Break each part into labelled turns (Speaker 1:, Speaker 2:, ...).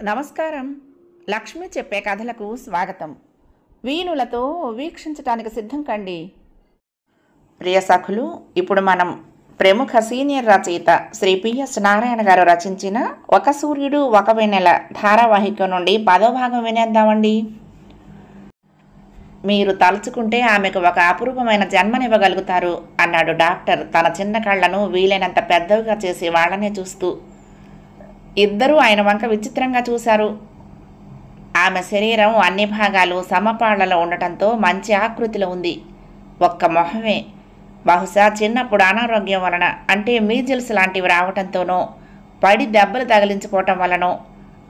Speaker 1: నమస్కారం. లక్ష్మి చెప్పే కథలకు స్వాగతం. వీణులతో వీక్షించటానికి సిద్ధం కండి. ప్రియ సఖులు, ఇప్పుడు మనం ప్రముఖ సీనియర్ రచయిత శ్రీ పిఎస్ నారాయణ గారు రచించిన ఒక సూర్యుడు ఒక వెన్నెల ధారావాహిక నుండి 10వ భాగం వినేద్దామండి. మీరు తలుచుకుంటే ఆమెకు ఒక అపురూపమైన జన్మనివ్వగలుగుతారు అన్నాడు డాక్టర్ తన చిన్న కళ్ళను వీలైనంత పెద్దవిగా చేసి వాళ్ళనే చూస్తూ. ఇద్దరూ ఆయన వంక విచిత్రంగా చూశారు. ఆమె శరీరం అన్ని భాగాలు సమపాళ్లలో ఉండటంతో మంచి ఆకృతిలో ఉంది. ఒక్క మొహమే. బహుశా చిన్నప్పుడు అనారోగ్యం వలన, అంటే మీజిల్స్ లాంటివి రావటంతోనో, పడి దెబ్బలు తగిలించుకోవటం వలనో,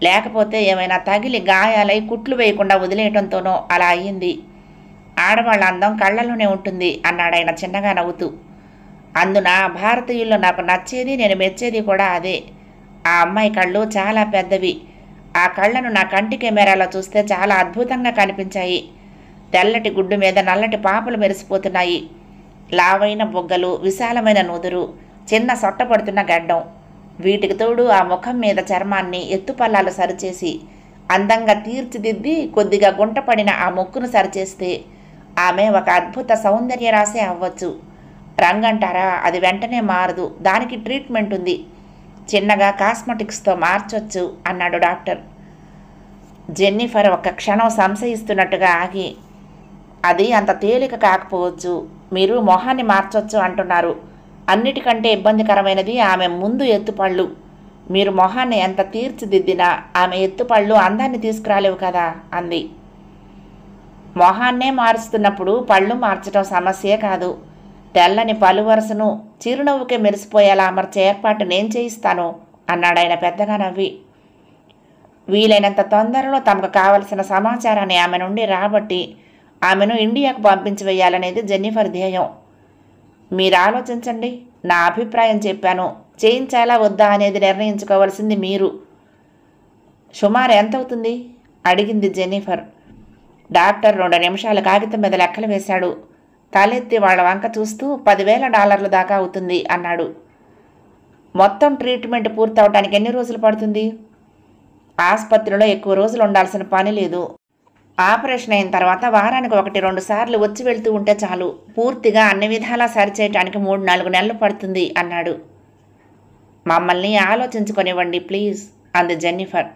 Speaker 1: లేకపోతే ఏమైనా తగిలి గాయాలై కుట్లు వేయకుండా వదిలేయటంతోనో అలా అయ్యింది. ఆడవాళ్ళ అందం కళ్ళలోనే ఉంటుంది అన్నాడాయన చిన్నగా నవ్వుతూ. అందున భారతీయుల్లో నాకు నచ్చేది, నేను మెచ్చేది కూడా అదే. ఆ అమ్మాయి కళ్ళు చాలా పెద్దవి. ఆ కళ్ళను నా కంటి కెమెరాలో చూస్తే చాలా అద్భుతంగా కనిపించాయి. తెల్లటి గుడ్డు మీద నల్లటి పాపలు మెరిసిపోతున్నాయి. లావైన బొగ్గలు, విశాలమైన నుదురు, చిన్న సొట్టపడుతున్న గడ్డం. వీటికి తోడు ఆ ముఖం మీద చర్మాన్ని ఎత్తుపల్లాలు సరిచేసి అందంగా తీర్చిదిద్ది కొద్దిగా గుంటపడిన ఆ ముక్కును సరిచేస్తే ఆమె ఒక అద్భుత సౌందర్య రాశి అవ్వచ్చు. రంగంటారా, అది వెంటనే మారదు. దానికి ట్రీట్మెంట్ ఉంది. చిన్నగా కాస్మెటిక్స్తో మార్చొచ్చు అన్నాడు డాక్టర్. జెన్నిఫర్ ఒక్క క్షణం సంశయిస్తున్నట్టుగా ఆగి, అది అంత తేలిక కాకపోవచ్చు. మీరు మొహాన్ని మార్చొచ్చు అంటున్నారు. అన్నిటికంటే ఇబ్బందికరమైనది ఆమె ముందు ఎత్తుపళ్ళు. మీరు మొహాన్ని ఎంత తీర్చిదిద్దినా ఆమె ఎత్తుపళ్ళు అందాన్ని తీసుకురాలేవు కదా అంది. మొహాన్నే మారుస్తున్నప్పుడు పళ్ళు మార్చడం సమస్యే కాదు. తెల్లని పలువరసను చిరునవ్వుకే మెరిసిపోయేలా అమర్చే ఏర్పాటు నేను చేయిస్తాను అన్నాడాయన పెద్దగా నవ్వి. వీలైనంత తొందరలో తమకు కావలసిన సమాచారాన్ని ఆమె నుండి రాబట్టి ఆమెను ఇండియాకు పంపించి వేయాలనేది జెన్నిఫర్ ధ్యేయం. మీరు ఆలోచించండి. నా అభిప్రాయం చెప్పాను. చేయించాలా వద్దా అనేది నిర్ణయించుకోవాల్సింది మీరు. సుమారు ఎంత అవుతుంది అడిగింది జెన్నిఫర్. డాక్టర్ 2 నిమిషాల కాగితం మీద లెక్కలు వేశాడు. తలెత్తి వాళ్ళ వంక చూస్తూ $10,000 దాకా అవుతుంది అన్నాడు. మొత్తం ట్రీట్మెంట్ పూర్తవటానికి ఎన్ని రోజులు పడుతుంది? ఆసుపత్రిలో ఎక్కువ రోజులు ఉండాల్సిన పని లేదు. ఆపరేషన్ అయిన తర్వాత వారానికి 1-2 సార్లు వచ్చి వెళ్తూ ఉంటే చాలు. పూర్తిగా అన్ని విధాలా సరిచేయటానికి 3-4 నెలలు పడుతుంది అన్నాడు. మమ్మల్ని ఆలోచించుకొనివ్వండి ప్లీజ్ అంది జెన్నిఫర్.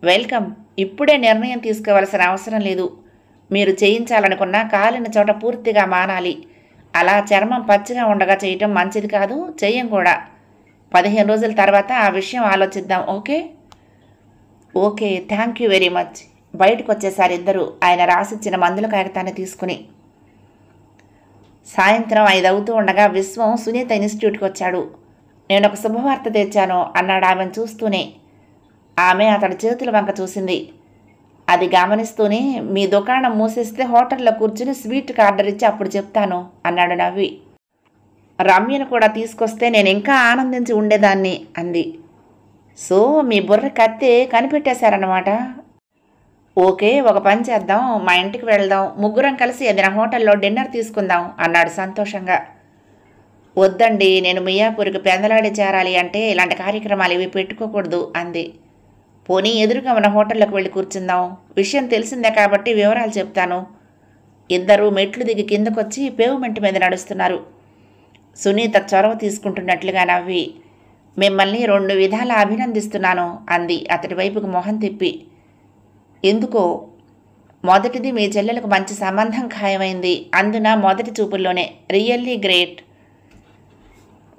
Speaker 1: వెల్కమ్. ఇప్పుడే నిర్ణయం తీసుకోవాల్సిన అవసరం లేదు. మీరు చేయించాలనుకున్న కాలిన చోట పూర్తిగా మానాలి. అలా చర్మం పచ్చిగా ఉండగా చేయటం మంచిది కాదు. చెయ్యం కూడా. 15 రోజుల తర్వాత ఆ విషయం ఆలోచిద్దాం. Okay? Okay, thank you very much. బయటకు వచ్చేసారు ఇద్దరు ఆయన రాసిచ్చిన మందుల కాగితాన్ని తీసుకుని. సాయంత్రం 5 అవుతూ ఉండగా విశ్వం సునీత ఇన్స్టిట్యూట్కి వచ్చాడు. నేను ఒక శుభవార్త తెచ్చాను అన్నాడు ఆమెను చూస్తూనే. ఆమె అతడి చేతుల వంక చూసింది. అది గమనిస్తూనే, మీ దుకాణం మూసేస్తే హోటల్లో కూర్చుని స్వీట్కి ఆర్డర్ ఇచ్చి అప్పుడు చెప్తాను అన్నాడు నవ్వి. రమ్యను కూడా తీసుకొస్తే నేను ఇంకా ఆనందించి ఉండేదాన్ని అంది. సో మీ బుర్ర కత్తే కనిపెట్టేశారన్నమాట. ఓకే, ఒక పని చేద్దాం. మా ఇంటికి వెళ్దాం. ముగ్గురం కలిసి ఏదైనా హోటల్లో డిన్నర్ తీసుకుందాం అన్నాడు సంతోషంగా. వద్దండి, నేను మియాపూర్కి పెందలాడి చేరాలి అంటే ఇలాంటి కార్యక్రమాలు ఇవి పెట్టుకోకూడదు అంది. పోనీ ఎదురుగా ఉన్న హోటల్లోకి వెళ్ళి కూర్చుందాం. విషయం తెలిసిందే కాబట్టి వివరాలు చెప్తాను. ఇద్దరు మెట్లు దిగి కిందకొచ్చి పేవ్మెంట్ మీద నడుస్తున్నారు. సునీత చొరవ తీసుకుంటున్నట్లుగా నవ్వి, మిమ్మల్ని 2 విధాలా అభినందిస్తున్నాను అంది అతడి వైపుకు మొహం తిప్పి. ఎందుకో? మొదటిది, మీ చెల్లెలకు మంచి సంబంధం ఖాయమైంది. అందున మొదటి చూపుల్లోనే. Really great.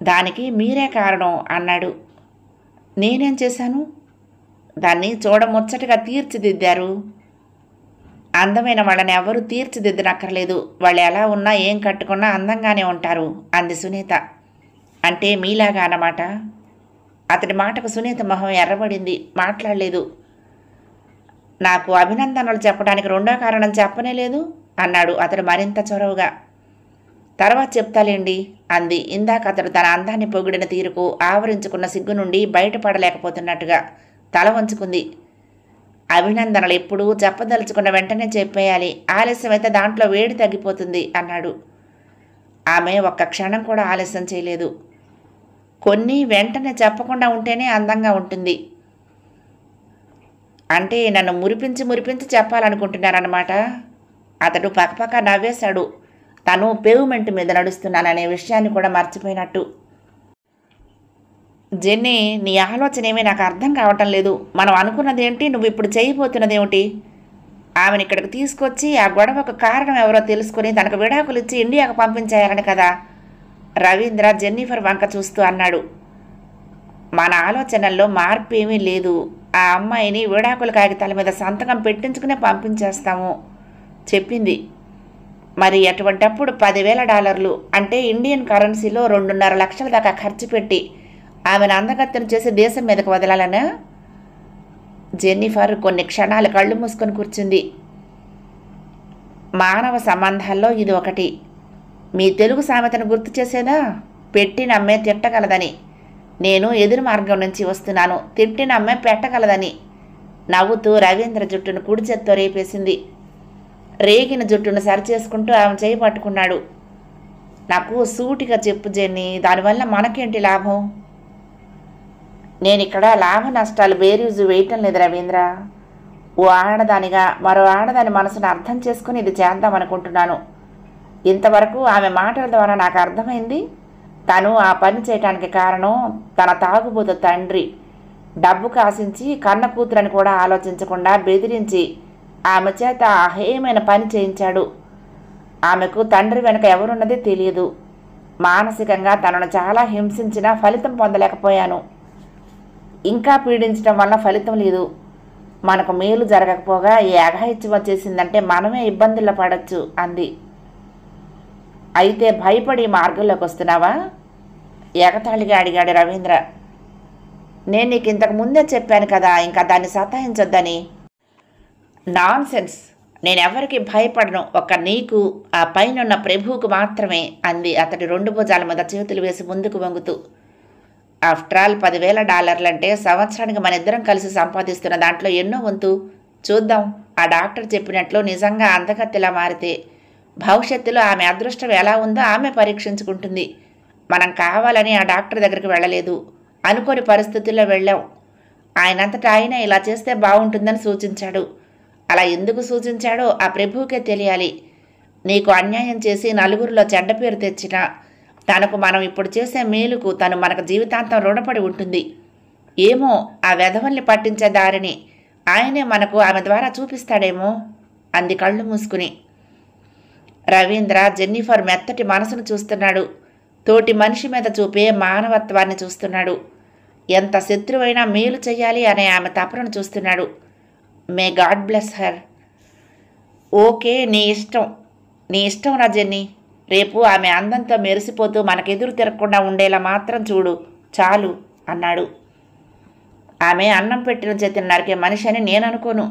Speaker 1: దానికి మీరే కారణం అన్నాడు. నేనేం చేశాను? దాన్ని చూడముచ్చటగా తీర్చిదిద్దారు. అందమైన వాళ్ళని ఎవరూ తీర్చిదిద్దనక్కర్లేదు. వాళ్ళు ఎలా ఉన్నా ఏం కట్టుకున్నా అందంగానే ఉంటారు అంది సునీత. అంటే మీలాగా అన్నమాట. అతడి మాటకు సునీత మొహం ఎర్రబడింది. మాట్లాడలేదు. నాకు అభినందనలు చెప్పడానికి 2వ కారణం చెప్పనే లేదు అన్నాడు అతడు మరింత చొరవగా. తర్వాత చెప్తాలేండి అంది. ఇందాక అతడు తన అందాన్ని పొగిడిన తీరుకు ఆవరించుకున్న సిగ్గు నుండి బయటపడలేకపోతున్నట్టుగా తల వంచుకుంది. అభినందనలు ఎప్పుడూ చెప్పదలుచుకున్న వెంటనే చెప్పేయాలి. ఆలస్యమైతే దాంట్లో వేడి తగ్గిపోతుంది అన్నాడు. ఆమె ఒక్క క్షణం కూడా ఆలస్యం చేయలేదు. కొన్ని వెంటనే చెప్పకుండా ఉంటేనే అందంగా ఉంటుంది. అంటే నన్ను మురిపించి మురిపించి చెప్పాలనుకుంటున్నారన్నమాట. అతడు పక్కపక్క నవ్వేశాడు. తను పేవ్మెంట్ మీద నడుస్తున్నాననే విషయాన్ని కూడా మర్చిపోయినట్టు. జెన్నీ, నీ ఆలోచన ఏమీ నాకు అర్థం కావటం లేదు. మనం అనుకున్నదేంటి, నువ్వు ఇప్పుడు చేయబోతున్నదేమిటి? ఆమెను ఇక్కడికి తీసుకొచ్చి ఆ గొడవకు కారణం ఎవరో తెలుసుకుని తనకు విడాకులు ఇచ్చి ఇండియాకు పంపించేయాలని కదా? రవీంద్ర జెన్నిఫర్ వంక చూస్తూ అన్నాడు. మన ఆలోచనల్లో మార్పు ఏమీ లేదు. ఆ అమ్మాయిని విడాకుల కాగితాల మీద సంతకం పెట్టించుకునే పంపించేస్తాము చెప్పింది. మరి అటువంటప్పుడు $10,000 అంటే ఇండియన్ కరెన్సీలో 2.5 లక్షల దాకా ఖర్చు పెట్టి ఆమెను అందగత్తెను చేసి దేశం మీదకు వదలాలనా? జెన్నిఫర్ కొన్ని క్షణాలు కళ్ళు మూసుకొని కూర్చుంది. మానవ సంబంధాల్లో ఇది ఒకటి. మీ తెలుగు సామెతను గుర్తు చేసేదా? పెట్టినమ్మే తిట్టగలదని. నేను ఎదురు మార్గం నుంచి వస్తున్నాను. తిట్టినమ్మే పెట్టగలదని. నవ్వుతూ రవీంద్ర జుట్టును కుడి చేత్తో రేపేసింది. రేగిన జుట్టును సరిచేసుకుంటూ ఆమె చేయి పట్టుకున్నాడు. నాకు సూటిగా చెప్పు జెన్నీ, దానివల్ల మనకేంటి లాభం? నేనిక్కడ లాభ నష్టాలు బేరీజు వేయటం లేదు రవీంద్ర. ఓ ఆడదానిగా మరో ఆడదాని మనసును అర్థం చేసుకుని ఇది చేద్దామనుకుంటున్నాను. ఇంతవరకు ఆమె మాటల ద్వారా నాకు అర్థమైంది, తను ఆ పని చేయటానికి కారణం తన తాగుబోతు తండ్రి. డబ్బుకు ఆశించి కన్న కూతురని కూడా ఆలోచించకుండా బెదిరించి ఆమె చేత అహేయమైన పని చేయించాడు. ఆమెకు తండ్రి వెనుక ఎవరున్నది తెలియదు. మానసికంగా తనను చాలా హింసించినా ఫలితం పొందలేకపోయాను. ఇంకా పీడించడం వల్ల ఫలితం లేదు. మనకు మేలు జరగకపోగా ఈ అఘాయిత్యం వచ్చేసిందంటే మనమే ఇబ్బందుల్లో పడవచ్చు అంది. అయితే భయపడి మార్గంలోకి వస్తున్నావా? ఎగతాళిగా అడిగాడు రవీంద్ర. నేను నీకు ఇంతకు ముందే చెప్పాను కదా, ఇంకా దాన్ని సతాయించొద్దని. Non sense. నేనెవరికి భయపడను, ఒక్క నీకు, ఆ పైనున్న ప్రభువుకు మాత్రమే అంది అతడి 2 భుజాల మీద చేతులు వేసి ముందుకు వంగుతూ. ఆఫ్టర్ ఆల్ $10,000 అంటే సంవత్సరానికి మన ఇద్దరం కలిసి సంపాదిస్తున్న దాంట్లో ఎన్నో వంతు. చూద్దాం, ఆ డాక్టర్ చెప్పినట్లు నిజంగా అందగత్తెలా మారితే భవిష్యత్తులో ఆమె అదృష్టం ఎలా ఉందో ఆమె పరీక్షించుకుంటుంది. మనం కావాలని ఆ డాక్టర్ దగ్గరికి వెళ్ళలేదు, అనుకోని పరిస్థితుల్లో వెళ్ళాం. ఆయనంతటా ఆయన ఇలా చేస్తే బాగుంటుందని సూచించాడు. అలా ఎందుకు సూచించాడో ఆ ప్రభువుకే తెలియాలి. నీకు అన్యాయం చేసి నలుగురిలో చెడ్డ పేరు తెచ్చినా తనకు మనం ఇప్పుడు చేసే మేలుకు తను మనకు జీవితాంతం రుణపడి ఉంటుంది. ఏమో, ఆ వెధవల్ని పట్టించే దారిని ఆయనే మనకు ఆమె ద్వారా చూపిస్తాడేమో అంది కళ్ళు మూసుకుని. రవీంద్ర జెన్నిఫర్ మెత్తటి మనసును చూస్తున్నాడు. తోటి మనిషి మీద చూపే మానవత్వాన్ని చూస్తున్నాడు. ఎంత శత్రువైనా మేలు చెయ్యాలి అనే ఆమె తపనను చూస్తున్నాడు. May God bless her. Okay, నీ ఇష్టం రా జెన్నీ. రేపు ఆమె అందంతో మెరిసిపోతూ మనకెదురు తిరగకుండా ఉండేలా మాత్రం చూడు చాలు అన్నాడు. ఆమె అన్నం పెట్టిన చేతిని నరికే మనిషి అని నేను అనుకోను.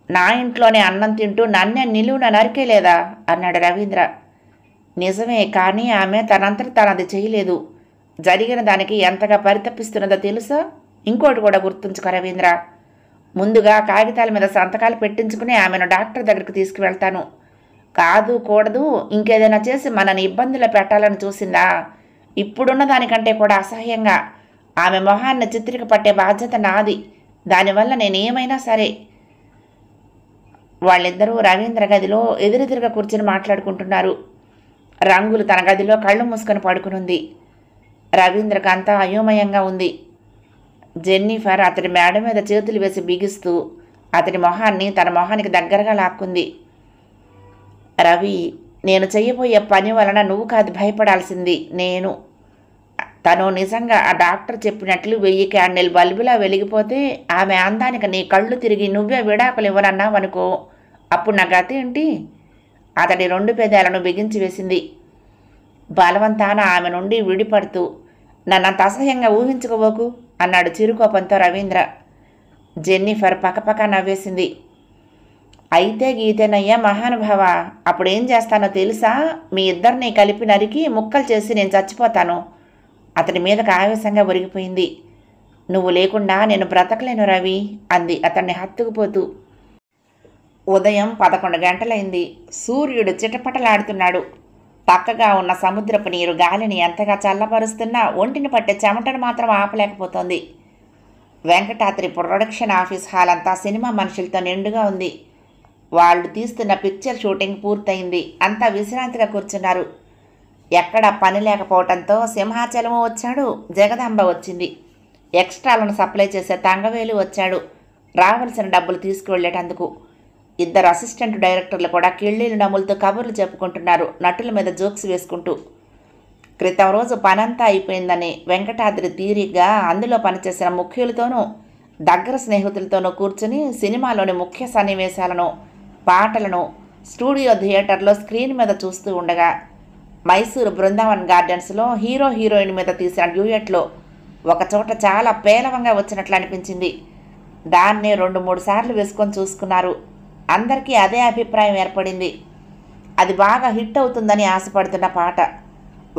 Speaker 1: నా ఇంట్లోనే అన్నం తింటూ నన్నే నిలువున నరికేలేదా అన్నాడు రవీంద్ర. నిజమే, కానీ ఆమె తనంతట తనది చేయలేదు. జరిగిన దానికి ఎంతగా పరితపిస్తున్నదో తెలుసా? ఇంకోటి కూడా గుర్తుంచుకో రవీంద్ర. ముందుగా కాగితాల మీద సంతకాలు పెట్టించుకుని ఆమెను డాక్టర్ దగ్గరికి తీసుకువెళ్తాను. కాదు కూడదు ఇంకేదైనా చేసి మనని ఇబ్బందులు పెట్టాలని చూసిందా? ఇప్పుడున్న దానికంటే కూడా అసహ్యంగా ఆమె మొహాన్ని చిత్రిక పట్టే బాధ్యత నాది. దానివల్ల నేనేమైనా సరే. వాళ్ళిద్దరూ రవీంద్ర గదిలో ఎదురెదురుగా కూర్చుని మాట్లాడుకుంటున్నారు. రంగులు తన గదిలో కళ్ళు మూసుకొని పడుకునుంది. రవీంద్రకు అంతా అయోమయంగా ఉంది. జెన్నిఫర్ అతడి మేడ మీద చేతులు వేసి బిగిస్తూ అతడి మొహాన్ని తన మొహానికి దగ్గరగా లాక్కుంది. రవి, నేను చెయ్యబోయే పని వలన నువ్వు కాదు భయపడాల్సింది, నేను. తను నిజంగా ఆ డాక్టర్ చెప్పినట్లు 1000 క్యాండిల్ బల్బులా వెలిగిపోతే ఆమె అందానికి నీ కళ్ళు తిరిగి నువ్వే విడాకులు ఇవ్వనన్నావనుకో, అప్పుడు నా గతి ఏంటి? అతడి 2 పెదాలను బిగించి వేసింది. బలవంతాన ఆమె నుండి విడిపడుతూ నన్నంత అసహ్యంగా ఊహించుకోబోకు అన్నాడు చిరుకోపంతో రవీంద్ర. జెన్నిఫర్ పకపక నవ్వేసింది. అయితే గీతేనయ్యా మహానుభావ, అప్పుడేం చేస్తానో తెలుసా? మీ ఇద్దరిని కలిపి నరికి ముక్కలు చేసి నేను చచ్చిపోతాను. అతని మీదకు ఆవేశంగా ఒరిగిపోయింది. నువ్వు లేకుండా నేను బ్రతకలేను రవి అంది అతన్ని హత్తుకుపోతూ. ఉదయం 11 గంటలైంది. సూర్యుడు చిటపటలాడుతున్నాడు. పక్కగా ఉన్న సముద్రపు నీరు గాలిని ఎంతగా చల్లబరుస్తున్నా ఒంటిని పట్టే చెమటను మాత్రం ఆపలేకపోతోంది. వెంకటాద్రి ప్రొడక్షన్ ఆఫీస్ హాల్ అంతా సినిమా మనుషులతో నిండుగా ఉంది. వాళ్ళు తీస్తున్న పిక్చర్ షూటింగ్ పూర్తయింది. అంతా విశ్రాంతిగా కూర్చున్నారు. ఎక్కడా పని లేకపోవడంతో సింహాచలం వచ్చాడు, జగదాంబ వచ్చింది. ఎక్స్ట్రాలను సప్లై చేసే తంగవేలు వచ్చాడు, రావాల్సిన డబ్బులు తీసుకువెళ్ళేటందుకు. ఇద్దరు అసిస్టెంట్ డైరెక్టర్లు కూడా కిళ్ళీలు నములుతూ కబుర్లు చెప్పుకుంటున్నారు, నటుల మీద జోక్స్ వేసుకుంటూ. క్రితం రోజు పనంతా అయిపోయిందని వెంకటాద్రి తీరిగ్గా అందులో పనిచేసిన ముఖ్యులతోనూ దగ్గర స్నేహితులతోనూ కూర్చుని సినిమాలోని ముఖ్య సన్నివేశాలను, పాటలను స్టూడియో థియేటర్లో స్క్రీన్ మీద చూస్తూ ఉండగా మైసూరు బృందావన్ గార్డెన్స్లో హీరో హీరోయిన్ మీద తీసిన డ్యూయెట్లో ఒకచోట చాలా పేలవంగా వచ్చినట్లు అనిపించింది. దాన్నే 2-3 సార్లు వేసుకొని చూసుకున్నారు. అందరికీ అదే అభిప్రాయం ఏర్పడింది. అది బాగా హిట్ అవుతుందని ఆశపడుతున్న పాట.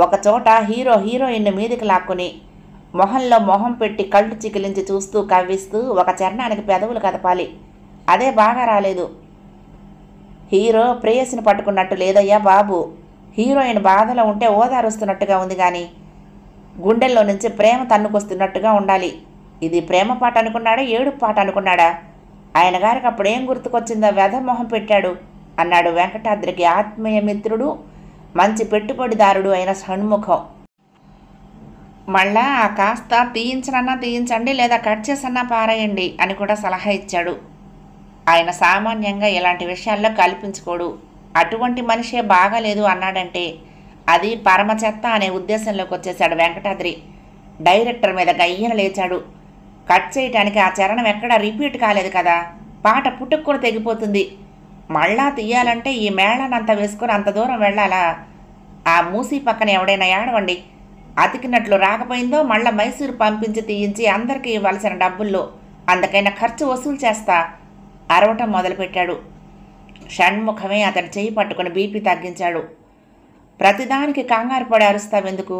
Speaker 1: ఒకచోట హీరో హీరోయిన్ మీదికి లాక్కుని మొహంలో మొహం పెట్టి కళ్ళు చికిలించి చూస్తూ కవ్విస్తూ ఒక చరణానికి పెదవులు కదపాలి. అదే బాగా రాలేదు. హీరో ప్రేయసిని పట్టుకున్నట్టు లేదయ్యా బాబు. హీరోయిన్ బాధలో ఉంటే ఓదారుస్తున్నట్టుగా ఉంది, కానీ గుండెల్లో నుంచి ప్రేమ తన్నుకొస్తున్నట్టుగా ఉండాలి. ఇది ప్రేమ పాట అనుకున్నాడా, ఏడుపు పాట అనుకున్నాడా? ఆయన గారికి అప్పుడేం గుర్తుకొచ్చిందో వెధమొహం పెట్టాడు అన్నాడు వెంకటాద్రికి ఆత్మీయ మిత్రుడు, మంచి పెట్టుబడిదారుడు అయిన షణ్ముఖం. మళ్ళా ఆ కాస్త తీయించనన్నా తీయించండి, లేదా కట్ చేసన్నా పారేయండి అని కూడా సలహా ఇచ్చాడు. ఆయన సామాన్యంగా ఇలాంటి విషయాల్లో కల్పించుకోడు. అటువంటి మనిషే బాగాలేదు అన్నాడంటే అది పరమచెత్త అనే ఉద్దేశంలోకి వచ్చేశాడు వెంకటాద్రి. డైరెక్టర్ మీద గయ్యన లేచాడు. కట్ చేయటానికి ఆ చరణం ఎక్కడా రిపీట్ కాలేదు కదా, పాట పుట్టుక్కుని తెగిపోతుంది. మళ్ళా తీయాలంటే ఈ మేళనంతా వేసుకొని అంత దూరం వెళ్ళాలా? ఆ మూసీ పక్కన ఎవడైనా ఏడవండి, అతికినట్లు రాకపోయిందో మళ్ళా మైసూరు పంపించి తీయించి అందరికీ ఇవ్వాల్సిన డబ్బుల్లో అందుకైనా ఖర్చు వసూలు చేస్తా అరవటం మొదలుపెట్టాడు. షణ్ముఖమే అతని చేయి పట్టుకుని బీపీ తగ్గించాడు. ప్రతిదానికి కంగారు పడి అరుస్తావెందుకు?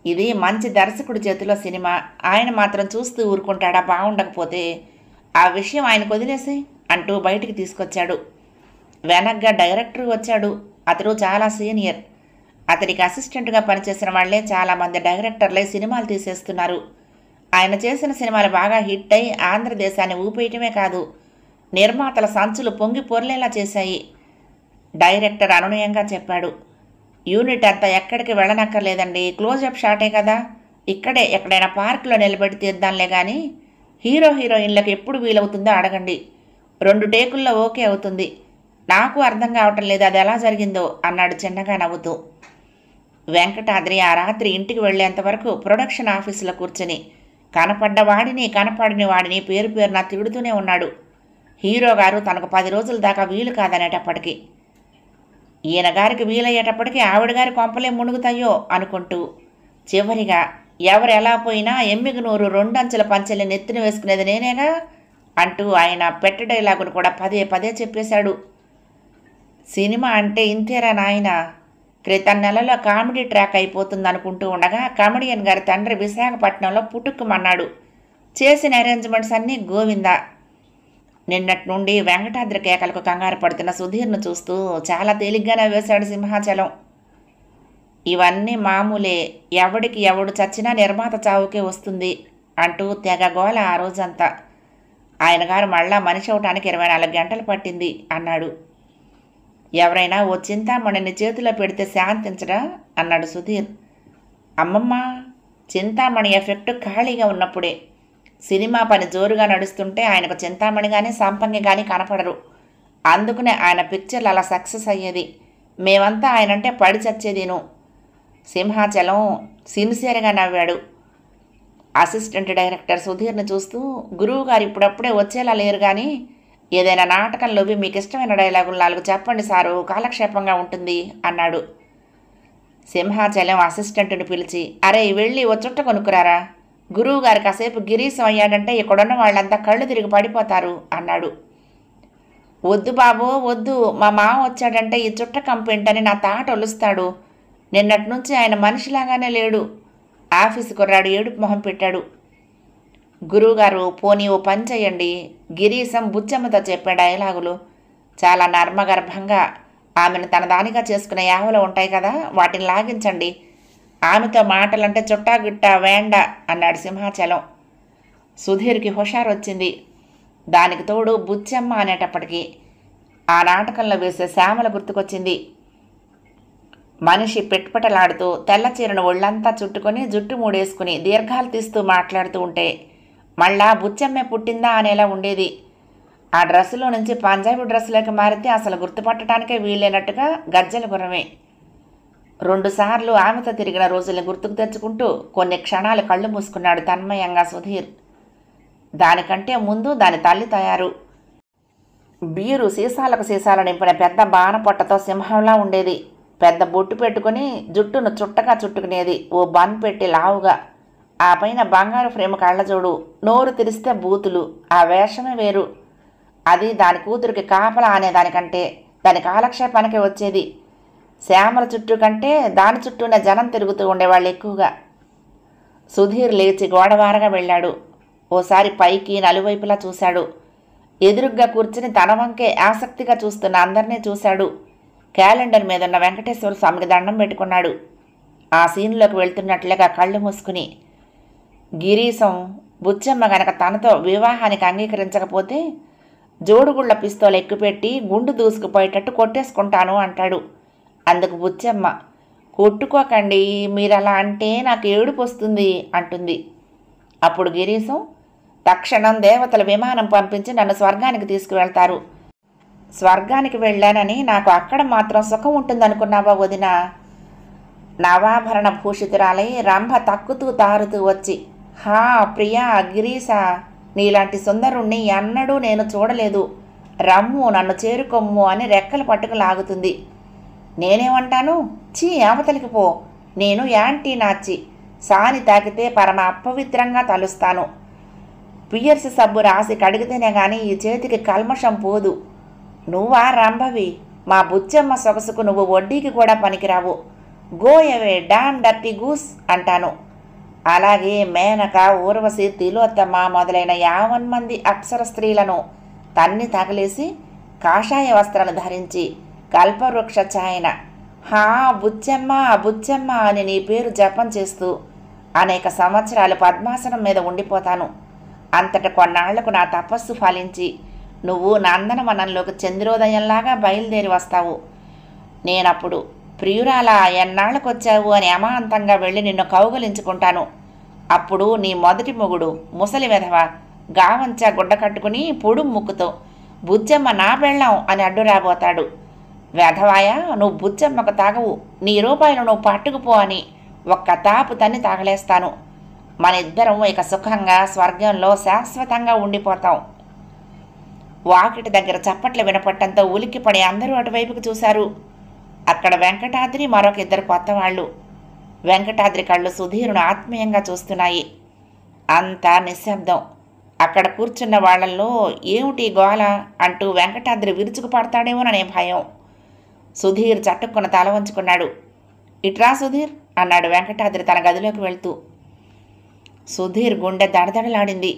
Speaker 1: ఇది మంచి దర్శకుడి చేతిలో సినిమా, ఆయన మాత్రం చూస్తూ ఊరుకుంటాడా? బాగుండకపోతే ఆ విషయం ఆయనకు వదిలేసి అంటూ బయటికి తీసుకొచ్చాడు. వెనక్గా డైరెక్టర్ వచ్చాడు. అతడు చాలా సీనియర్. అతనికి అసిస్టెంట్గా పనిచేసిన వాళ్లే చాలామంది డైరెక్టర్లే సినిమాలు తీసేస్తున్నారు. ఆయన చేసిన సినిమాలు బాగా హిట్ అయి ఆంధ్రదేశాన్ని ఊపేయటమే కాదు, నిర్మాతల సంచులు పొంగి పొర్లేలా చేశాయి. డైరెక్టర్ అనునయంగా చెప్పాడు. యూనిట్ అంతా ఎక్కడికి వెళ్ళనక్కర్లేదండి, క్లోజప్ షాటే కదా, ఇక్కడే ఎక్కడైనా పార్కులో నిలబెట్టి తీద్దాంలే, కానీ హీరో హీరోయిన్లకు ఎప్పుడు వీలవుతుందో అడగండి, 2 టేకుల్లో ఓకే అవుతుంది. నాకు అర్థం కావటం లేదు అది ఎలా జరిగిందో అన్నాడు చిన్నగా నవ్వుతూ. వెంకటాద్రి ఆ రాత్రి ఇంటికి వెళ్లేంతవరకు ప్రొడక్షన్ ఆఫీసులో కూర్చుని కనపడ్డ వాడిని కనపడని వాడిని పేరు పేరున తిడుతూనే ఉన్నాడు. హీరో గారు తనకు 10 రోజుల దాకా వీలు కాదనేటప్పటికీ, ఈయన గారికి వీలయ్యేటప్పటికీ ఆవిడ గారి కొంపలే మునుగుతాయో అనుకుంటూ, చివరిగా ఎవరు ఎలా పోయినా ఎమ్మికి నూరు 2 అంచెల పంచెల్ని నెత్తిన వేసుకునేది నేనేగా అంటూ ఆయన పెట్ట డైలాగును కూడా పదే పదే చెప్పేశాడు. సినిమా అంటే ఇంతేరా నాయన, క్రితం నెలలో కామెడీ ట్రాక్ అయిపోతుంది అనుకుంటూ ఉండగా కమెడియన్ గారి తండ్రి విశాఖపట్నంలో పుట్టుక్కుమన్నాడు. చేసిన అరేంజ్మెంట్స్ అన్నీ గోవిందా. నిన్నటి నుండి వెంకటాద్రి కేకలకు కంగారు పడుతున్న సుధీర్ను చూస్తూ చాలా తేలిగ్గానే వేశాడు సింహాచలం. ఇవన్నీ మామూలే, ఎవడికి ఎవడు చచ్చినా నిర్మాత చావుకే వస్తుంది అంటూ తెగ గోల ఆ రోజంతా. ఆయన గారు మళ్ళా మనిషి అవటానికి 24 గంటలు పట్టింది అన్నాడు. ఎవరైనా ఓ చింతామణిని చేతిలో పెడితే శాంతించడా అన్నాడు సుధీర్. అమ్మమ్మ, చింతామణి ఎఫెక్ట్ ఖాళీగా ఉన్నప్పుడే. సినిమా పని జోరుగా నడుస్తుంటే ఆయనకు చింతామణి కానీ సంపంగి కానీ కనపడరు. అందుకనే ఆయన పిక్చర్లు అలా సక్సెస్ అయ్యేది. మేమంతా ఆయనంటే పడి చచ్చేదిను. సింహాచలం సిన్సియర్గా నవ్వాడు. అసిస్టెంట్ డైరెక్టర్ సుధీర్ని చూస్తూ, గురువు గారు ఇప్పుడప్పుడే వచ్చేలా లేరు, కానీ ఏదైనా నాటకంలోవి మీకు ఇష్టమైన డైలాగులు 4 చెప్పండి సారు, కాలక్షేపంగా ఉంటుంది అన్నాడు. సింహాచలం అసిస్టెంట్ని పిలిచి, అరే వెళ్ళి ఓ చుట్ట కొనుక్కురారా, గురువు గారు కాసేపు గిరీశం అయ్యాడంటే ఇక్కడున్న వాళ్ళంతా కళ్ళు తిరిగి పడిపోతారు అన్నాడు. వద్దు బాబో వద్దు, మా మామ వచ్చాడంటే ఈ చుట్ట కంపెంటని నా తాట ఒలుస్తాడు. నిన్నటి నుంచి ఆయన మనిషిలాగానే లేడు. ఆఫీసు కుర్రాడు ఏడుపు మొహం పెట్టాడు. గురువుగారు పోనీ ఓ పని చెయ్యండి, గిరీశం బుచ్చమ్మతో చెప్పే డైలాగులు చాలా నర్మగర్భంగా ఆమెను తన దానిగా చేసుకునే యావలో ఉంటాయి కదా, వాటిని లాగించండి. ఆమెతో మాటలంటే చుట్టాగిట్టా వేండ అన్నాడు సింహాచలం. సుధీర్కి హుషారొచ్చింది. దానికి తోడు బుచ్చమ్మ అనేటప్పటికీ ఆ నాటకంలో వేసే శ్యామల గుర్తుకొచ్చింది. మనిషి పెట్పటలాడుతూ తెల్ల చీరను ఒళ్ళంతా చుట్టుకొని జుట్టు మూడేసుకుని దీర్ఘాలు తీస్తూ మాట్లాడుతూ ఉంటే మళ్ళా బుచ్చమ్మే పుట్టిందా అనేలా ఉండేది. ఆ డ్రెస్సులో నుంచి పంజాబీ డ్రెస్సులోకి మారితే అసలు గుర్తుపట్టడానికే వీలైనట్టుగా గజ్జల గుర్రమే. 2 సార్లు ఆమెతో తిరిగిన రోజుల్ని గుర్తుకు తెచ్చుకుంటూ కొన్ని క్షణాలు కళ్ళు మూసుకున్నాడు తన్మయంగా సుధీర్. దానికంటే ముందు దాని తల్లి తయారు. బీరు సీసాలకు సీసాలు నింపిన పెద్ద బాణపొట్టతో సింహంలా ఉండేది. పెద్ద బొట్టు పెట్టుకుని జుట్టును చుట్టగా చుట్టుకునేది, ఓ బన్ పెట్టి లావుగా. ఆ పైన బంగారు ఫ్రేమ్ కళ్ళజోడు, నోరు తెరిస్తే బూతులు. ఆ వేషమే వేరు. అది దాని కూతురికి కాపలా అనేదానికంటే దాని కాలక్షేపానికి వచ్చేది. శ్యామల చుట్టూ కంటే దాని చుట్టూనే జనం తిరుగుతూ ఉండేవాళ్ళు ఎక్కువగా. సుధీర్ లేచి గోడవారగా వెళ్ళాడు. ఓసారి పైకి నలువైపులా చూశాడు. ఎదురుగ్గా కూర్చుని తన వంకే ఆసక్తిగా చూస్తున్న అందరినీ చూశాడు. క్యాలెండర్ మీదున్న వెంకటేశ్వర స్వామికి దండం పెట్టుకున్నాడు. ఆ సీన్లోకి వెళ్తున్నట్లుగా కళ్ళు మూసుకుని. గిరీశం బుచ్చమ్మ గనక తనతో వివాహానికి అంగీకరించకపోతే జోడుగుళ్ల పిస్తోలు ఎక్కుపెట్టి గుండు దూసుకుపోయేటట్టు కొట్టేసుకుంటాను అంటాడు. అందుకు బుచ్చమ్మ, కొట్టుకోకండి, మీరలా అంటే నాకు ఏడుపు వస్తుంది అంటుంది. అప్పుడు గిరీశం, తక్షణం దేవతల విమానం పంపించి నన్ను స్వర్గానికి తీసుకువెళ్తారు. స్వర్గానికి వెళ్ళానని నాకు అక్కడ మాత్రం సుఖం ఉంటుందనుకున్నావా వదిన? నవాభరణ భూషితురాలై రంభ తక్కుతూ తారుతూ వచ్చి, హా ప్రియా గిరీశ, నీలాంటి సుందరుణ్ణి ఎన్నడూ నేను చూడలేదు, రమ్ము నన్ను చేరుకొమ్ము అని రెక్కలు పట్టుకు లాగుతుంది. నేనేమంటాను, చీ అవతలికి పో, నేను యాంటీ నాచి, సాని తాకితే పరమ అపవిత్రంగా తలుస్తాను. పియర్స్ సబ్బు రాసి కడిగితేనే గాని ఈ చేతికి కల్మషం పోదు. నువ్వా రంభవి, మా బుచ్చమ్మ సొగసుకు నువ్వు వడ్డీకి కూడా పనికిరావు. Go away damn dirty goose అంటాను. అలాగే మేనక, ఊర్వశి, తిలోత్తమ మొదలైన 50 మంది అప్సర స్త్రీలను తన్ని తగలేసి కాషాయ వస్త్రాలు ధరించి కల్పవృక్ష ఛాయన హా బుచ్చమ్మ బుచ్చమ్మ అని నీ పేరు జపం చేస్తూ అనేక సంవత్సరాలు పద్మాసనం మీద ఉండిపోతాను. అంతట కొన్నాళ్లకు నా తపస్సు ఫలించి నువ్వు నందనవనంలోకి చంద్రోదయంలాగా బయలుదేరి వస్తావు. నేనప్పుడు ప్రియురాలా ఎన్నాళ్ళకొచ్చావు అని అమాంతంగా వెళ్ళి నిన్ను కౌగలించుకుంటాను. అప్పుడు నీ మొదటి మొగుడు ముసలి వెధవ గావంచా గుడ్డ కట్టుకుని పొడు ముక్కుతో బుచ్చమ్మ నా పెళ్ళాం అని అడ్డు రాబోతాడు. వెధవాయ, నువ్వు బుచ్చమ్మకు తాగవు, నీ రూపాయలు నువ్వు పట్టుకుపో అని ఒక్క తాపు తన్ని తాగలేస్తాను. మన ఇద్దరం ఇక సుఖంగా స్వర్గంలో శాశ్వతంగా ఉండిపోతాం. వాకిటి దగ్గర చప్పట్లు వినపట్టంతో ఉలిక్కిపడి అందరూ అటువైపుకు చూశారు. అక్కడ వెంకటాద్రి, మరొక 2 కొత్త వాళ్ళు. వెంకటాద్రి కళ్ళు సుధీరును ఆత్మీయంగా చూస్తున్నాయి. అంతా నిశ్శబ్దం. అక్కడ కూర్చున్న వాళ్లల్లో ఏమిటి గోల అంటూ వెంకటాద్రి విరుచుకు పడతాడేమోననే భయం. సుధీర్ చట్టుకున్న తల వంచుకున్నాడు. ఇట్రా సుధీర్ అన్నాడు వెంకటాద్రి తన గదిలోకి వెళ్తూ. సుధీర్ గుండె దడదడలాడింది.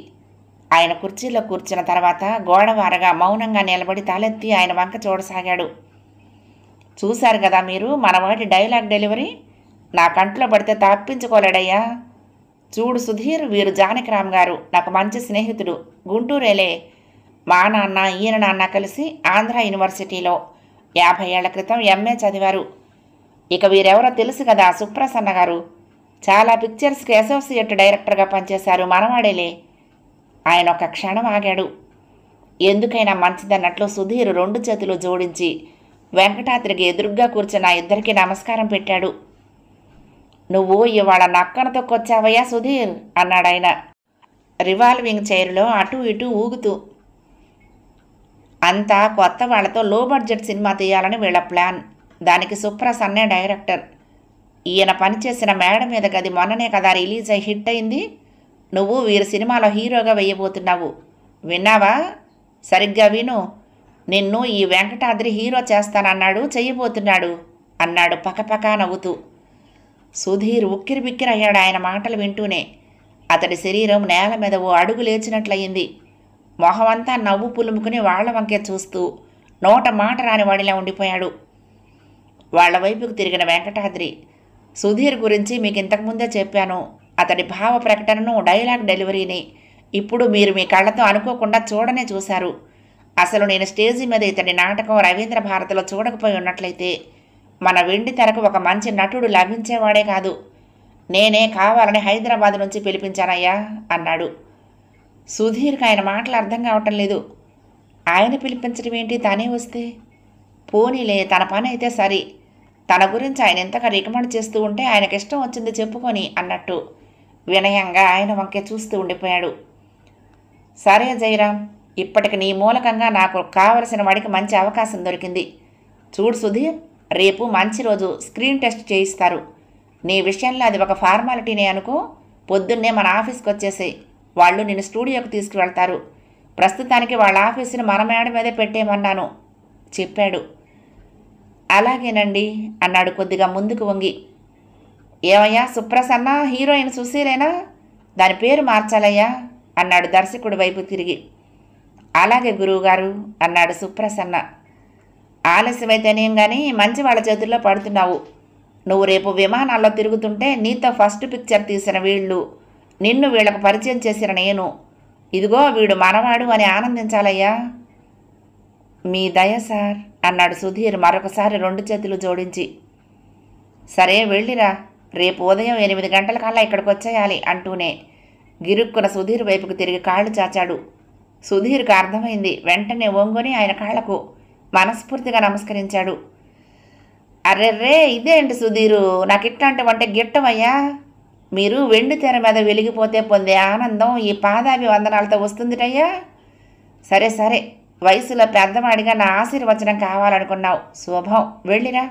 Speaker 1: ఆయన కుర్చీలో కూర్చున్న తర్వాత గోడవారగా మౌనంగా నిలబడి తలెత్తి ఆయన వంక చూడసాగాడు. చూశారు కదా మీరు మనవాడి డైలాగ్ డెలివరీ, నా కంట్లో పడితే తప్పించుకోలేడయ్యా. చూడు సుధీర్, వీరు జానకిరామ్ గారు, నాకు మంచి స్నేహితుడు, గుంటూరేలే. మా నాన్న ఈయన నాన్న కలిసి ఆంధ్ర యూనివర్సిటీలో 50 ఏళ్ల క్రితం ఎంఏ చదివారు. ఇక వీరెవరో తెలుసు కదా, సుప్రసన్న గారు, చాలా పిక్చర్స్కి అసోసియేట్ డైరెక్టర్గా పనిచేశారు, మనవాడేలే. ఆయన ఒక క్షణం ఆగాడు. ఎందుకైనా మంచిదన్నట్లు సుధీర్ 2 చేతులు జోడించి వెంకటాద్రికి ఎదురుగ్గా కూర్చున్న ఇద్దరికీ నమస్కారం పెట్టాడు. నువ్వు ఇవాళ నక్కన తొక్కొచ్చావయ్యా సుధీర్ అన్నాడాయన రివాల్వింగ్ చైర్లో అటూ ఇటూ ఊగుతూ. అంతా కొత్త వాళ్లతో లో బడ్జెట్ సినిమా తీయాలని వీళ్ళ ప్లాన్. దానికి సుప్రసన్నే డైరెక్టర్. ఈయన పనిచేసిన మేడ మీద గది మొన్ననే కదా రిలీజ్ అయి హిట్ అయింది. నువ్వు వీరి సినిమాలో హీరోగా వేయబోతున్నావు. విన్నావా? సరిగ్గా విను. నిన్ను ఈ వెంకటాద్రి హీరో చేస్తానన్నాడు, చెయ్యబోతున్నాడు అన్నాడు పకపకా నవ్వుతూ. సుధీర్ ఉక్కిరిబిక్కిరయ్యాడు ఆయన మాటలు వింటూనే. అతడి శరీరం నేల మీద ఓ అడుగు లేచినట్లయింది. మొహమంతా నవ్వు పులుముకుని వాళ్ల వంకే చూస్తూ నోట మాట రాని వాడిలా ఉండిపోయాడు. వాళ్ల వైపుకు తిరిగిన వెంకటాద్రి, సుధీర్ గురించి మీకు ఇంతకుముందే చెప్పాను. అతడి భావ ప్రకటనను, డైలాగ్ డెలివరీని ఇప్పుడు మీరు మీ కళ్ళతో అనుకోకుండా చూడనే చూశారు. అసలు నేను స్టేజీ మీద ఇతడి నాటకం రవీంద్ర భారతిలో చూడకపోయి ఉన్నట్లయితే మన వెండి తెరకు ఒక మంచి నటుడు లభించేవాడే కాదు. నేనే కావాలని హైదరాబాద్ నుంచి పిలిపించానయ్యా అన్నాడు. సుధీర్కి ఆయన మాటలు అర్థం కావటం లేదు. ఆయన పిలిపించడం ఏంటి, తనే వస్తే? పోనీలే, తన పని అయితే సరి. తన గురించి ఆయన ఎంతగా రికమెండ్ చేస్తూ ఉంటే ఆయనకి ఇష్టం వచ్చింది చెప్పుకొని అన్నట్టు వినయంగా ఆయన వంకే చూస్తూ ఉండిపోయాడు. సరే జయరాం, ఇప్పటికి నీ మూలకంగా నాకు కావలసిన వాడికి మంచి అవకాశం దొరికింది. చూడు సుధీర్, రేపు మంచి రోజు స్క్రీన్ టెస్ట్ చేయిస్తారు. నీ విషయంలో అది ఒక ఫార్మాలిటీనే అనుకో. పొద్దున్నే మన ఆఫీస్కి వచ్చేసేయి. వాళ్ళు నిన్ను స్టూడియోకి తీసుకువెళ్తారు. ప్రస్తుతానికి వాళ్ళ ఆఫీసుని మన మేడ మీదే పెట్టేయమన్నాను చెప్పాడు. అలాగేనండి అన్నాడు కొద్దిగా ముందుకు వంగి. ఏమయ్యా సుప్రసన్న, హీరోయిన్ సుశీలేనా? దాని పేరు మార్చాలయ్యా అన్నాడు దర్శకుడి వైపు తిరిగి. అలాగే గురువుగారు అన్నాడు సుప్రసన్న. ఆలస్యమైతేనేం కానీ మంచి వాళ్ళ చేతుల్లో పడుతున్నావు. నువ్వు రేపు విమానాల్లో తిరుగుతుంటే నీతో ఫస్ట్ పిక్చర్ తీసిన వీళ్ళు, నిన్ను వీళ్ళకు పరిచయం చేసిన నేను, ఇదిగో వీడు మనవాడు అని ఆనందించాలయ్యా. మీ దయ సార్ అన్నాడు సుధీర్ మరొకసారి 2 చేతులు జోడించి. సరే వెళ్ళిరా, రేపు ఉదయం 8 గంటలకల్లా ఇక్కడికి వచ్చేయాలి అంటూనే గిరుక్కున సుధీర్ వైపుకు తిరిగి కాళ్ళు చాచాడు. సుధీర్కు అర్థమైంది. వెంటనే వంగుని ఆయన కాళ్లకు మనస్ఫూర్తిగా నమస్కరించాడు. అర్రెర్రే, ఇదేంటి సుధీరు, నాకు ఇట్లాంటివంటే గిట్టమయ్యా. మీరు వెండి తెర మీద వెలిగిపోతే పొందే ఆనందం ఈ పాదాభివందనాలతో వస్తుందిటయ్యా. సరే సరే, వయసులో పెద్దవాడిగా నా ఆశీర్వచనం కావాలనుకున్నావు. శుభం, వెళ్ళిరా.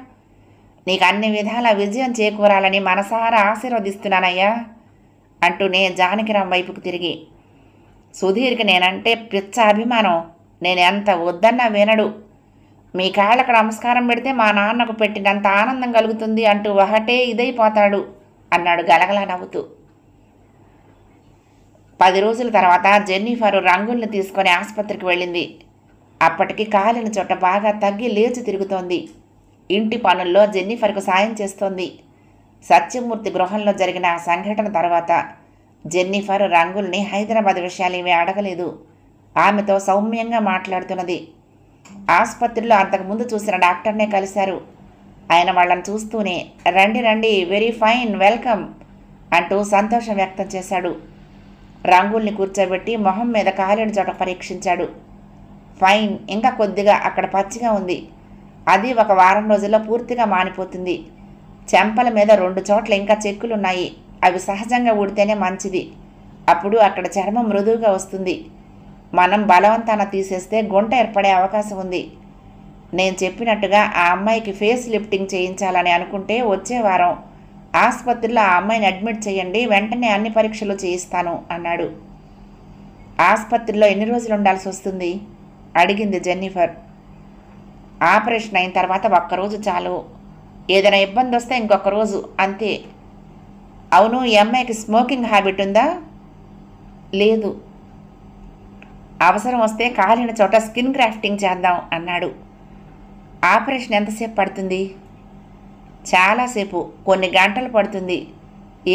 Speaker 1: నీకు అన్ని విధాల విజయం చేకూరాలని మనసారా ఆశీర్వదిస్తున్నానయ్యా అంటూనే జానకిరాం వైపుకు తిరిగి, సుధీర్కి నేనంటే పిచ్చ అభిమానం. నేను ఎంత వద్దన్నా వినడు. మీ కాళ్ళకు నమస్కారం పెడితే మా నాన్నకు పెట్టినంత ఆనందం కలుగుతుంది అంటూ ఒకటే ఇదైపోతాడు అన్నాడు గలగలా నవ్వుతూ. 10 రోజుల తర్వాత జెన్నిఫర్ రంగుల్ని తీసుకొని ఆసుపత్రికి వెళ్ళింది. అప్పటికి కాలిన చోట బాగా తగ్గి లేచి తిరుగుతోంది. ఇంటి పనుల్లో జెన్నిఫర్కు సాయం చేస్తోంది. సత్యమూర్తి గృహంలో జరిగిన ఆ సంఘటన తర్వాత జెన్నిఫర్ రంగుల్ని హైదరాబాద్ విషయాలు ఏమీ అడగలేదు. ఆమెతో సౌమ్యంగా మాట్లాడుతున్నది. ఆసుపత్రిలో అంతకుముందు చూసిన డాక్టర్నే కలిశారు. ఆయన వాళ్ళని చూస్తూనే రండి రండి, వెరీ ఫైన్, వెల్కమ్ అంటూ సంతోషం వ్యక్తం చేశాడు. రంగుల్ని కూర్చోబెట్టి మొహం మీద కాలిన చోట పరీక్షించాడు. ఫైన్, ఇంకా కొద్దిగా అక్కడ పచ్చిగా ఉంది. అది ఒక వారం రోజుల్లో పూర్తిగా మానిపోతుంది. చెంపల మీద 2 చోట్ల ఇంకా చెక్కులున్నాయి. అవి సహజంగా ఊడితేనే మంచిది. అప్పుడు అక్కడ చర్మం మృదువుగా వస్తుంది. మనం బలవంతాన తీసేస్తే గుంట ఏర్పడే అవకాశం ఉంది. నేను చెప్పినట్టుగా ఆ అమ్మాయికి ఫేస్ లిఫ్టింగ్ చేయించాలని అనుకుంటే వచ్చే వారం ఆసుపత్రిలో ఆ అమ్మాయిని అడ్మిట్ చేయండి. వెంటనే అన్ని పరీక్షలు చేయిస్తాను అన్నాడు. ఆసుపత్రిలో ఎన్ని రోజులు ఉండాల్సి వస్తుంది అడిగింది జెన్నిఫర్. ఆపరేషన్ అయిన తర్వాత 1 రోజు చాలు. ఏదైనా ఇబ్బంది వస్తే ఇంకొక రోజు అంతే. అవును, ఈ అమ్మాయికి స్మోకింగ్ హ్యాబిట్ ఉందా? లేదు. అవసరం వస్తే కాలిన చోట స్కిన్ గ్రాఫ్టింగ్ చేద్దాం అన్నాడు. ఆపరేషన్ ఎంతసేపు పడుతుంది? చాలాసేపు, కొన్ని గంటలు పడుతుంది.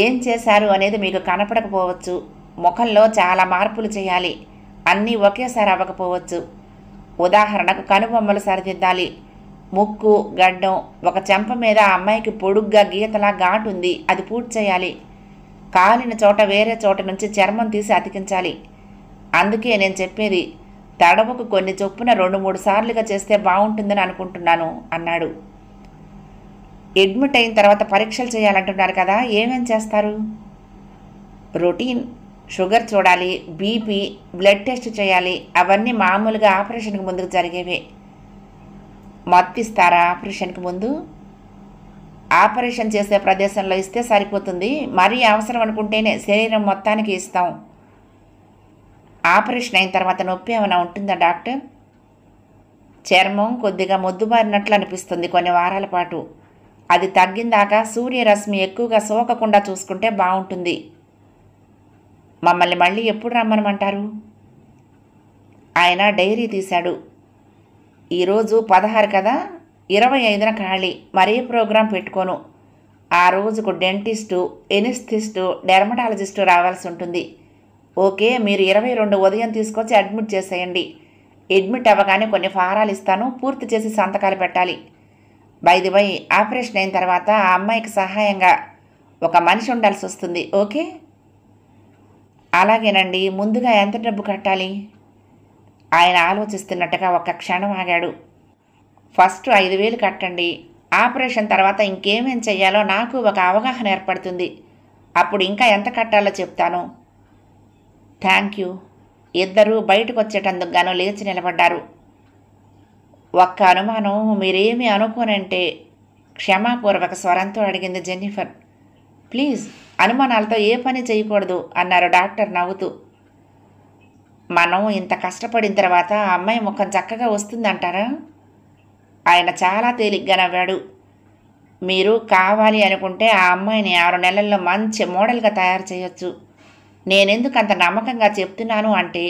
Speaker 1: ఏం చేశారు అనేది మీకు కనపడకపోవచ్చు. ముఖంలో చాలా మార్పులు చేయాలి. అన్నీ ఒకేసారి అవ్వకపోవచ్చు. ఉదాహరణకు కనుబొమ్మలు సరిదిద్దాలి. ముక్కు, గడ్డం, ఒక చెంప మీద ఆ అమ్మాయికి పొడుగ్గా గీతలా ఘాటుంది, అది పూర్తి చేయాలి. కాలిన చోట వేరే చోట నుంచి చర్మం తీసి అతికించాలి. అందుకే నేను చెప్పేది తడవకు కొన్ని చొప్పున 2-3 సార్లుగా చేస్తే బాగుంటుందని అనుకుంటున్నాను అన్నాడు. అడ్మిట్ అయిన తర్వాత పరీక్షలు చేయాలంటున్నారు కదా, ఏమేం చేస్తారు? రొటీన్. షుగర్ చూడాలి, బీపీ, బ్లడ్ టెస్ట్ చేయాలి. అవన్నీ మామూలుగా ఆపరేషన్కి ముందుకు జరిగేవే. మత్తిస్తారా ఆపరేషన్కి ముందు? ఆపరేషన్ చేసే ప్రదేశంలో ఇస్తే సరిపోతుంది. మరీ అవసరం అనుకుంటేనే శరీరం మొత్తానికి ఇస్తాం. ఆపరేషన్ అయిన తర్వాత నొప్పి ఏమైనా ఉంటుందా డాక్టర్? చర్మం కొద్దిగా మొద్దుబారినట్లు అనిపిస్తుంది కొన్ని వారాల పాటు. అది తగ్గిందాకా సూర్యరశ్మి ఎక్కువగా సోకకుండా చూసుకుంటే బాగుంటుంది. మమ్మల్ని మళ్ళీ ఎప్పుడు రమ్మనమంటారు? ఆయన డైరీ తీశాడు. ఈరోజు 16 కదా, 25న ఖాళీ, మరే ప్రోగ్రాం పెట్టుకోను. ఆ రోజుకు డెంటిస్టు, ఎనిస్థిస్టు, డెర్మటాలజిస్టు రావాల్సి ఉంటుంది. ఓకే, మీరు 22 ఉదయం తీసుకొచ్చి అడ్మిట్ చేసేయండి. అడ్మిట్ అవ్వగానే కొన్ని ఫారాలు ఇస్తాను, పూర్తి చేసి సంతకాలు పెట్టాలి. బై ది బై, ఆపరేషన్ అయిన తర్వాత ఆ అమ్మాయికి సహాయంగా ఒక మనిషి ఉండాల్సి వస్తుంది. ఓకే? అలాగేనండి. ముందుగా ఎంత డబ్బు కట్టాలి? ఆయన ఆలోచిస్తున్నట్టుగా ఒక్క క్షణం ఆగాడు. ఫస్ట్ 5,000 కట్టండి. ఆపరేషన్ తర్వాత ఇంకేమేం చెయ్యాలో నాకు ఒక అవగాహన ఏర్పడుతుంది. అప్పుడు ఇంకా ఎంత కట్టాలో చెప్తాను. Thank you. ఇద్దరూ బయటకు వచ్చేటందుకు గాను లేచి నిలబడ్డారు. ఒక్క అనుమానం, మీరేమీ అనుకోనంటే క్షమాపూర్వక స్వరంతో అడిగింది జెన్నిఫర్. ప్లీజ్, అనుమానాలతో ఏ పని చేయకూడదు అన్నారు డాక్టర్ నవ్వుతూ. మనం ఇంత కష్టపడిన తర్వాత ఆ అమ్మాయి ముఖం చక్కగా వస్తుందంటారా? ఆయన చాలా తేలిగ్గా నవ్వాడు. మీరు కావాలి అనుకుంటే ఆ అమ్మాయిని 6 నెలల్లో మంచి మోడల్గా తయారు చేయొచ్చు. నేనెందుకు అంత నమ్మకంగా చెప్తున్నాను అంటే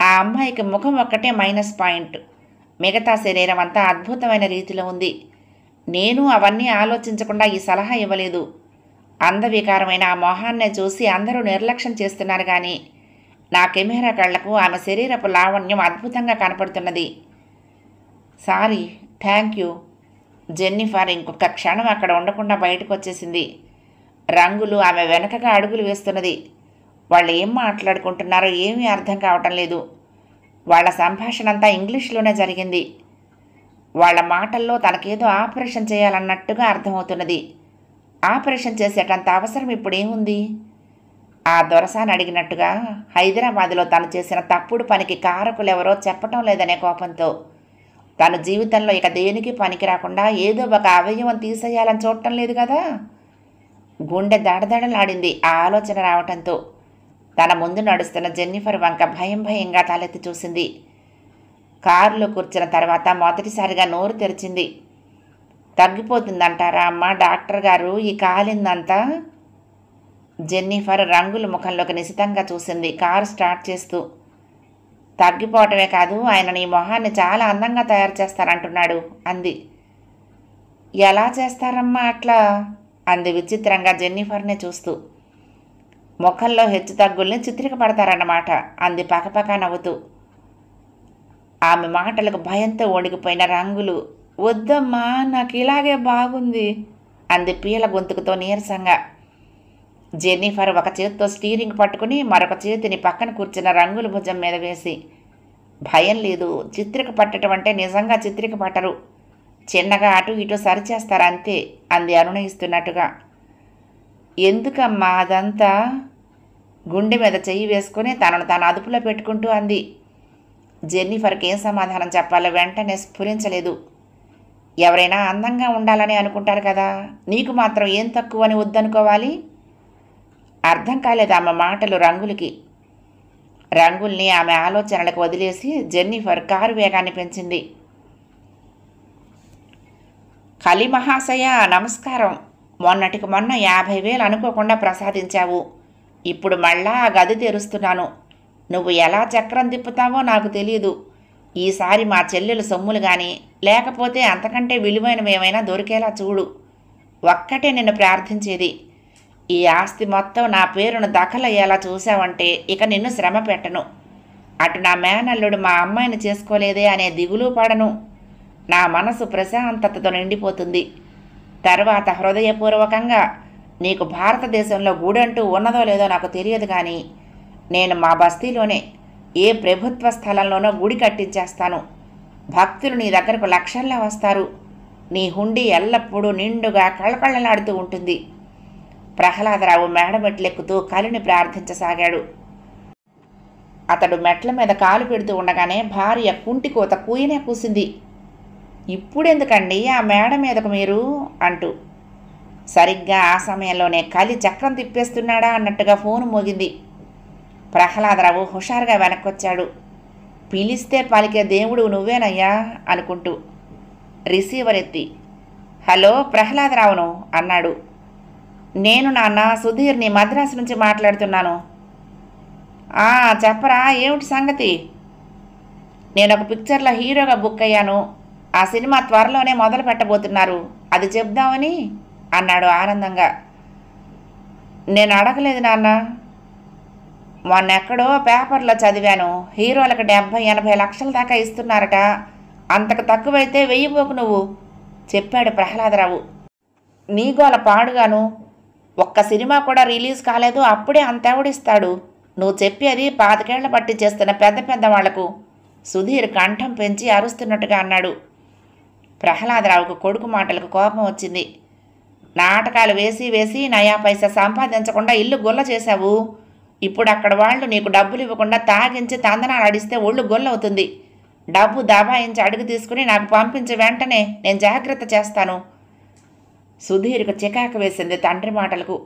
Speaker 1: ఆ అమ్మాయికి ముఖం ఒక్కటే మైనస్ పాయింట్, మిగతా శరీరం అంతా అద్భుతమైన రీతిలో ఉంది. నేను అవన్నీ ఆలోచించకుండా ఈ సలహా ఇవ్వలేదు. అందవికారమైన ఆ మొహాన్నే చూసి అందరూ నిర్లక్ష్యం చేస్తున్నారు కానీ నా కెమెరా కళ్లకు ఆమె శరీరపు లావణ్యం అద్భుతంగా కనపడుతున్నది. Sorry, thank you. జెన్నిఫర్ ఇంకొక క్షణం అక్కడ ఉండకుండా బయటకు వచ్చేసింది. రంగులు ఆమె వెనకగా అడుగులు వేస్తున్నది. వాళ్ళు ఏం మాట్లాడుకుంటున్నారో ఏమీ అర్థం కావటం లేదు. వాళ్ళ సంభాషణ అంతా ఇంగ్లీష్లోనే జరిగింది. వాళ్ళ మాటల్లో తనకేదో ఆపరేషన్ చేయాలన్నట్టుగా అర్థమవుతున్నది. ఆపరేషన్ చేసేటంత అవసరం ఇప్పుడేముంది? ఆ దొరసాని అడిగినట్టుగా హైదరాబాదులో తను చేసిన తప్పుడు పనికి కారకులెవరో చెప్పటం లేదనే కోపంతో తన జీవితంలో ఇక దేనికి పనికి రాకుండా ఏదో ఒక అవయవం తీసేయాలని చూడటం లేదు కదా. గుండె దడదడలాడింది ఆ ఆలోచన రావటంతో. తన ముందు నడుస్తున్న జెన్నిఫర్ వంక భయంగా తలెత్తి చూసింది. కారులో కూర్చున్న తర్వాత మొదటిసారిగా నోరు తెరిచింది. తగ్గిపోతుందంటారా అమ్మ డాక్టర్ గారు ఈ కాలిందంతా? జెన్నిఫర్ రంగుల ముఖంలోకి నిశితంగా చూసింది కారు స్టార్ట్ చేస్తూ. తగ్గిపోవటమే కాదు, ఆయన నీ మొహాన్ని చాలా అందంగా తయారు చేస్తారంటున్నాడు అంది. ఎలా చేస్తారమ్మా అట్లా? అంది విచిత్రంగా జెన్నిఫర్నే చూస్తూ. ముఖంలో హెచ్చు తగ్గుల్ని చిత్రీకపడతారన్నమాట అంది పకపక నవ్వుతూ. ఆమె మాటలకు భయంతో వణికిపోయిన రంగులు, వద్దమ్మా నాకు ఇలాగే బాగుంది అంది పీల గొంతుకుతో నీరసంగా. జెన్నిఫర్ ఒక చేతితో స్టీరింగ్ పట్టుకుని మరొక చేతిని పక్కన కూర్చున్న రంగుల భుజం మీద వేసి, భయం లేదు, చిత్రిక పట్టడం అంటే నిజంగా చిత్రిక పట్టరు, చిన్నగా అటు ఇటు సరిచేస్తారంతే అంది అనునయిస్తున్నట్టుగా. ఎందుకమ్మా అదంతా? గుండె మీద చెయ్యి వేసుకుని తనను తాను అదుపులో పెట్టుకుంటూ అంది. జెన్నిఫర్కి ఏం సమాధానం చెప్పాలో వెంటనే స్ఫురించలేదు. ఎవరైనా అందంగా ఉండాలని అనుకుంటారు కదా, నీకు మాత్రం ఏం తక్కువ అని వద్దనుకోవాలి? అర్థం కాలేదు ఆమె మాటలు రంగులకి. రంగుల్ని ఆమె ఆలోచనలకు వదిలేసి జెన్నిఫర్ కారు వేగాన్ని పెంచింది. కలి మహాశయ నమస్కారం. మొన్నటికి మొన్న 50,000 అనుకోకుండా ప్రసాదించావు. ఇప్పుడు మళ్ళా ఆ గది తెరుస్తున్నాను. నువ్వు ఎలా చక్రం తిప్పుతావో నాకు తెలియదు. ఈసారి మా చెల్లెలు సొమ్ములు కానీ లేకపోతే అంతకంటే విలువైనవి ఏమైనా దొరికేలా చూడు. ఒక్కటే నిన్ను ప్రార్థించేది. ఈ ఆస్తి మొత్తం నా పేరును దఖలయ్యేలా చూసావంటే ఇక నిన్ను శ్రమ పెట్టను. అటు నా మేనల్లుడు మా అమ్మాయిని చేసుకోలేదే అనే దిగులు పడను. నా మనసు ప్రశాంతతతో నిండిపోతుంది. తర్వాత హృదయపూర్వకంగా నీకు భారతదేశంలో గూడంటూ ఉన్నదో లేదో నాకు తెలియదు కానీ నేను మా బస్తీలోనే ఏ ప్రభుత్వ స్థలంలోనో గుడి కట్టించేస్తాను. భక్తులు నీ దగ్గరకు లక్షల్లో వస్తారు. నీ హుండీ ఎల్లప్పుడూ నిండుగా కళకళలాడుతూ ఉంటుంది. ప్రహ్లాదరావు మేడమెట్లెక్కుతూ కలిని ప్రార్థించసాగాడు. అతడు మెట్ల మీద కాలు పెడుతూ ఉండగానే భార్య కుంటికోత కూయనే కూసింది. ఇప్పుడెందుకండి ఆ మేడ మీదకు మీరు అంటూ. సరిగ్గా ఆ సమయంలోనే కలి చక్రం తిప్పేస్తున్నాడా అన్నట్టుగా ఫోను మోగింది. ప్రహ్లాదరావు హుషారుగా వెనక్కొచ్చాడు. పిలిస్తే పలికే దేవుడు నువ్వేనయ్యా అనుకుంటూ. రిసీవర్ ఎత్తి, హలో ప్రహ్లాదరావును అన్నాడు. నేను నాన్న సుధీర్ని మద్రాసు నుంచి మాట్లాడుతున్నాను. చెప్పరా ఏమిటి సంగతి? నేను ఒక పిక్చర్లో హీరోగా బుక్ అయ్యాను. ఆ సినిమా త్వరలోనే మొదలు పెట్టబోతున్నారు, అది చెప్దామని అన్నాడు ఆనందంగా. నేను అడగలేదు నాన్న. మొన్నెక్కడో పేపర్లో చదివాను, హీరోలకు 70-80 లక్షల దాకా ఇస్తున్నారట. అంతకు తక్కువైతే వెయ్యిపోకు నువ్వు, చెప్పాడు ప్రహ్లాదరావు. నీ గోల పాడుగాను. ఒక్క సినిమా కూడా రిలీజ్ కాలేదు, అప్పుడే అంతెవడిస్తాడు? నువ్వు చెప్పేది 25 ఏళ్ల బట్టి చేస్తున్న పెద్ద పెద్ద వాళ్లకు, సుధీర్ కంఠం పెంచి అరుస్తున్నట్టుగా అన్నాడు. ప్రహ్లాదరావుకు కొడుకు మాటలకు కోపం వచ్చింది. నాటకాలు వేసి వేసి నయా పైసా సంపాదించకుండా ఇల్లు గొల్ల చేశావు. ఇప్పుడు అక్కడ వాళ్ళు నీకు డబ్బులు ఇవ్వకుండా తాగించి తందనాలు అడిస్తే ఒళ్ళు గొల్లవుతుంది. డబ్బు దబాయించి అడుగు తీసుకుని నాకు పంపించి వెంటనే నేను జాగ్రత్త చేస్తాను. సుధీర్కు చికాకు వేసింది తండ్రి మాటలకు.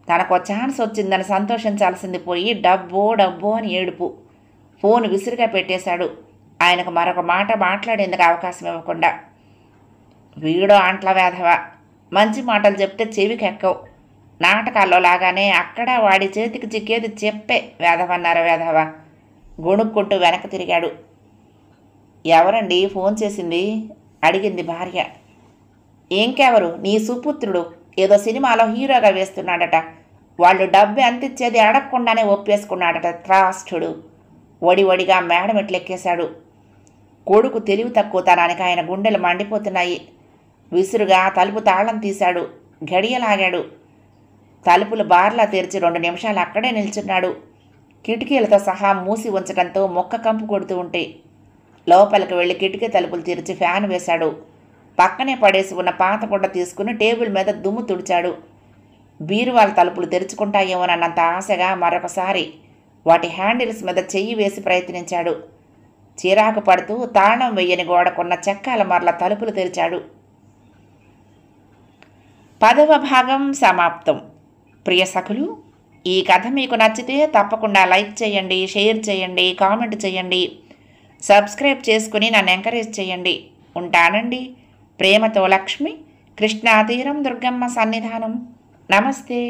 Speaker 1: తనకు ఛాన్స్ వచ్చిందని సంతోషించాల్సింది పోయి డబ్బో డబ్బో అని ఏడుపు. ఫోన్ విసురుగా పెట్టేశాడు, ఆయనకు మరొక మాట మాట్లాడేందుకు అవకాశం ఇవ్వకుండా. వీడో అంట్ల వేధవ, మంచి మాటలు చెప్తే చెవికెక్కవు. నాటకాల్లో లాగానే అక్కడ వాడి చేతికి చిక్కేది చెప్పే వేధవన్నారు వేధవ. గొణుక్కుంటూ వెనక్కి తిరిగాడు. ఎవరండి ఫోన్ చేసింది? అడిగింది భార్య. ఇంకెవరు, నీ సుపుత్రుడు ఏదో సినిమాలో హీరోగా వేస్తున్నాడట. వాళ్ళు డబ్బు ఎంత ఇచ్చేది అడగకుండానే ఒప్పేసుకున్నాడట త్రాష్టుడు. ఒడివడిగా మేడమెట్లెక్కేశాడు. కొడుకు తెలివి తక్కువతనానికి ఆయన గుండెలు మండిపోతున్నాయి. విసురుగా తలుపు తాళం తీశాడు, గడియలాగాడు. తలుపులు బార్లా తెరిచి 2 నిమిషాలు అక్కడే నిల్చున్నాడు. కిటికీలతో సహా మూసి ఉంచడంతో మొక్క కంపు కొడుతూ ఉంటే లోపలికి వెళ్ళి కిటికీ తలుపులు తెరిచి ఫ్యాన్ వేశాడు. పక్కనే పడేసి ఉన్న పాత గుడ్డ తీసుకుని టేబుల్ మీద దుమ్ము తుడిచాడు. బీరువాల తలుపులు తెరుచుకుంటాయేమోనన్నంత ఆశగా మరొకసారి వాటి హ్యాండిల్స్ మీద చెయ్యి వేసి ప్రయత్నించాడు. చిరాకు పడుతూ తాళం వెయ్యని గోడకున్న చెక్కాల మరల తలుపులు తెరిచాడు. 10వ భాగం సమాప్తం. ప్రియ సఖులు, ఈ కథ మీకు నచ్చితే తప్పకుండా లైక్ చేయండి, షేర్ చేయండి, కామెంట్ చేయండి, సబ్స్క్రైబ్ చేసుకుని నన్ను ఎంకరేజ్ చేయండి. ఉంటానండి. ప్రేమతో లక్ష్మి, కృష్ణా తీరం దుర్గమ్మ సన్నిధానం. నమస్తే.